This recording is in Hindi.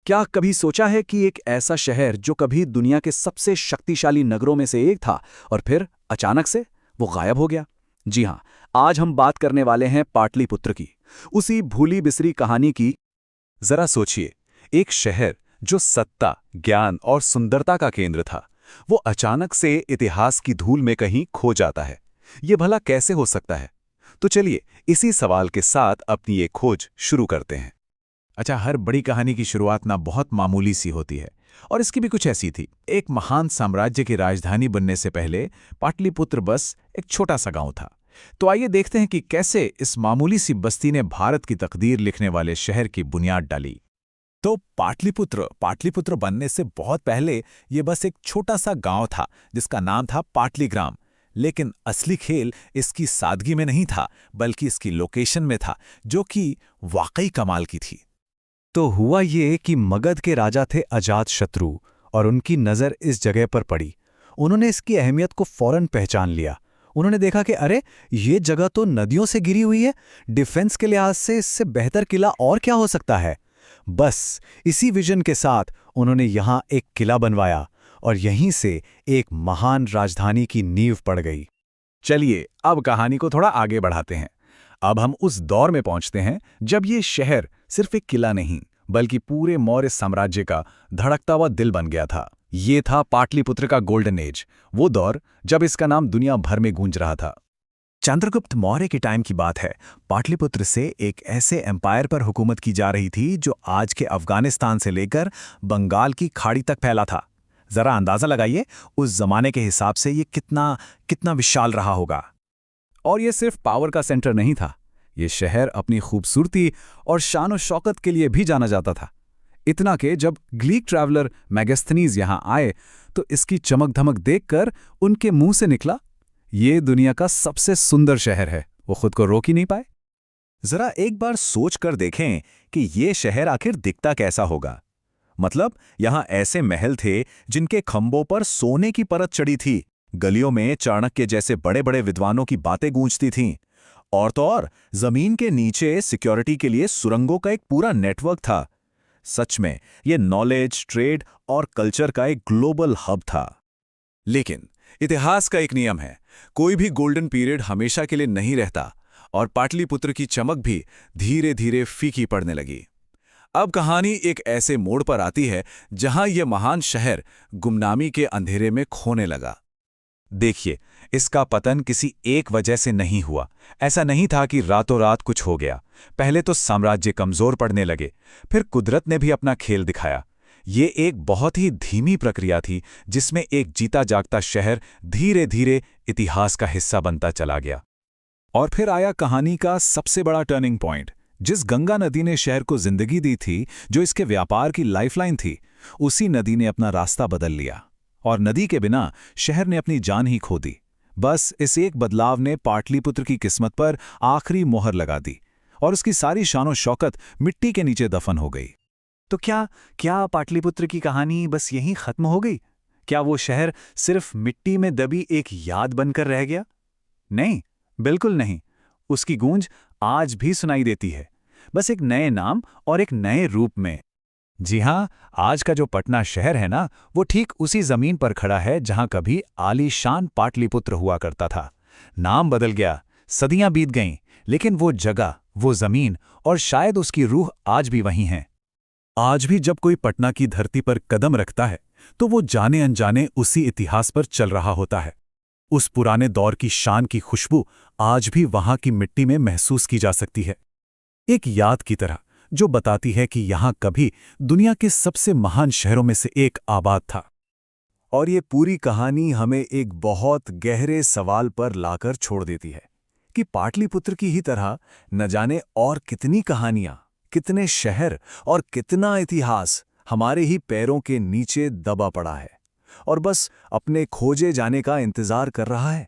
क्या कभी सोचा है कि एक ऐसा शहर जो कभी दुनिया के सबसे शक्तिशाली नगरों में से एक था और फिर अचानक से वो गायब हो गया? जी हां, आज हम बात करने वाले हैं पाटलिपुत्र की, उसी भूली बिसरी कहानी की। जरा सोचिए, एक शहर जो सत्ता, ज्ञान और सुंदरता का केंद्र था, वो अचानक से इतिहास की धूल में कहीं खो जाता है। ये भला कैसे हो सकता है? तो चलिए इसी सवाल के साथ अपनी ये खोज शुरू करते हैं। अच्छा, हर बड़ी कहानी की शुरुआत ना बहुत मामूली सी होती है, और इसकी भी कुछ ऐसी थी। एक महान साम्राज्य की राजधानी बनने से पहले पाटलिपुत्र बस एक छोटा सा गांव था। तो आइए देखते हैं कि कैसे इस मामूली सी बस्ती ने भारत की तकदीर लिखने वाले शहर की बुनियाद डाली। तो पाटलिपुत्र बनने से बहुत पहले ये बस एक छोटा सा गांव था जिसका नाम था पाटलीग्राम। लेकिन असली खेल इसकी सादगी में नहीं था, बल्कि इसकी लोकेशन में था, जो कि वाकई कमाल की थी। तो हुआ ये कि मगध के राजा थे अजातशत्रु, और उनकी नज़र इस जगह पर पड़ी। उन्होंने इसकी अहमियत को फौरन पहचान लिया। उन्होंने देखा कि अरे, ये जगह तो नदियों से घिरी हुई है, डिफेंस के लिहाज से इससे बेहतर किला और क्या हो सकता है। बस इसी विजन के साथ उन्होंने यहाँ एक किला बनवाया, और यहीं से एक महान राजधानी की नींव पड़ गई। चलिए अब कहानी को थोड़ा आगे बढ़ाते हैं। अब हम उस दौर में पहुंचते हैं जब ये शहर सिर्फ एक किला नहीं, बल्कि पूरे मौर्य साम्राज्य का धड़कता हुआ दिल बन गया था। ये था पाटलिपुत्र का गोल्डन एज, वो दौर जब इसका नाम दुनिया भर में गूंज रहा था। चंद्रगुप्त मौर्य के टाइम की बात है। पाटलिपुत्र से एक ऐसे एम्पायर पर हुकूमत की जा रही थी जो आज के अफगानिस्तान से लेकर बंगाल की खाड़ी तक फैला था। जरा अंदाजा लगाइए, उस जमाने के हिसाब से ये कितना कितना विशाल रहा होगा। और ये सिर्फ पावर का सेंटर नहीं था, ये शहर अपनी खूबसूरती और शान और शौकत के लिए भी जाना जाता था। इतना कि जब ग्रीक ट्रैवलर मैगस्थनीज यहाँ आए तो इसकी चमक धमक देखकर उनके मुंह से निकला, ये दुनिया का सबसे सुंदर शहर है। वो खुद को रोक ही नहीं पाए। जरा एक बार सोच कर देखें कि ये शहर आखिर दिखता कैसा होगा। मतलब यहाँ ऐसे महल थे जिनके खंभों पर सोने की परत चढ़ी थी, गलियों में चाणक्य जैसे बड़े बड़े विद्वानों की बातें गूंजती थीं, और तो और जमीन के नीचे सिक्योरिटी के लिए सुरंगों का एक पूरा नेटवर्क था। सच में ये नॉलेज, ट्रेड और कल्चर का एक ग्लोबल हब था। लेकिन इतिहास का एक नियम है, कोई भी गोल्डन पीरियड हमेशा के लिए नहीं रहता, और पाटलिपुत्र की चमक भी धीरे धीरे फीकी पड़ने लगी। अब कहानी एक ऐसे मोड़ पर आती है जहां यह महान शहर गुमनामी के अंधेरे में खोने लगा। देखिए, इसका पतन किसी एक वजह से नहीं हुआ। ऐसा नहीं था कि रातों रात कुछ हो गया। पहले तो साम्राज्य कमजोर पड़ने लगे, फिर कुदरत ने भी अपना खेल दिखाया। ये एक बहुत ही धीमी प्रक्रिया थी जिसमें एक जीता जागता शहर धीरे धीरे इतिहास का हिस्सा बनता चला गया। और फिर आया कहानी का सबसे बड़ा टर्निंग पॉइंट। जिस गंगा नदी ने शहर को जिंदगी दी थी, जो इसके व्यापार की लाइफलाइन थी, उसी नदी ने अपना रास्ता बदल लिया, और नदी के बिना शहर ने अपनी जान ही खो दी। बस इस एक बदलाव ने पाटलिपुत्र की किस्मत पर आखिरी मोहर लगा दी, और उसकी सारी शान और शौकत मिट्टी के नीचे दफन हो गई। तो क्या पाटलिपुत्र की कहानी बस यहीं खत्म हो गई? क्या वो शहर सिर्फ मिट्टी में दबी एक याद बनकर रह गया? नहीं, बिल्कुल नहीं। उसकी गूंज आज भी सुनाई देती है, बस एक नए नाम और एक नए रूप में। जी हाँ, आज का जो पटना शहर है ना, वो ठीक उसी जमीन पर खड़ा है जहां कभी आलीशान पाटलिपुत्र हुआ करता था। नाम बदल गया, सदियां बीत गईं, लेकिन वो जगह, वो जमीन और शायद उसकी रूह आज भी वहीं है। आज भी जब कोई पटना की धरती पर कदम रखता है तो वो जाने अनजाने उसी इतिहास पर चल रहा होता है। उस पुराने दौर की शान की खुशबू आज भी वहां की मिट्टी में महसूस की जा सकती है, एक याद की तरह जो बताती है कि यहां कभी दुनिया के सबसे महान शहरों में से एक आबाद था। और ये पूरी कहानी हमें एक बहुत गहरे सवाल पर लाकर छोड़ देती है कि पाटलिपुत्र की ही तरह न जाने और कितनी कहानियां, कितने शहर और कितना इतिहास हमारे ही पैरों के नीचे दबा पड़ा है और बस अपने खोजे जाने का इंतजार कर रहा है।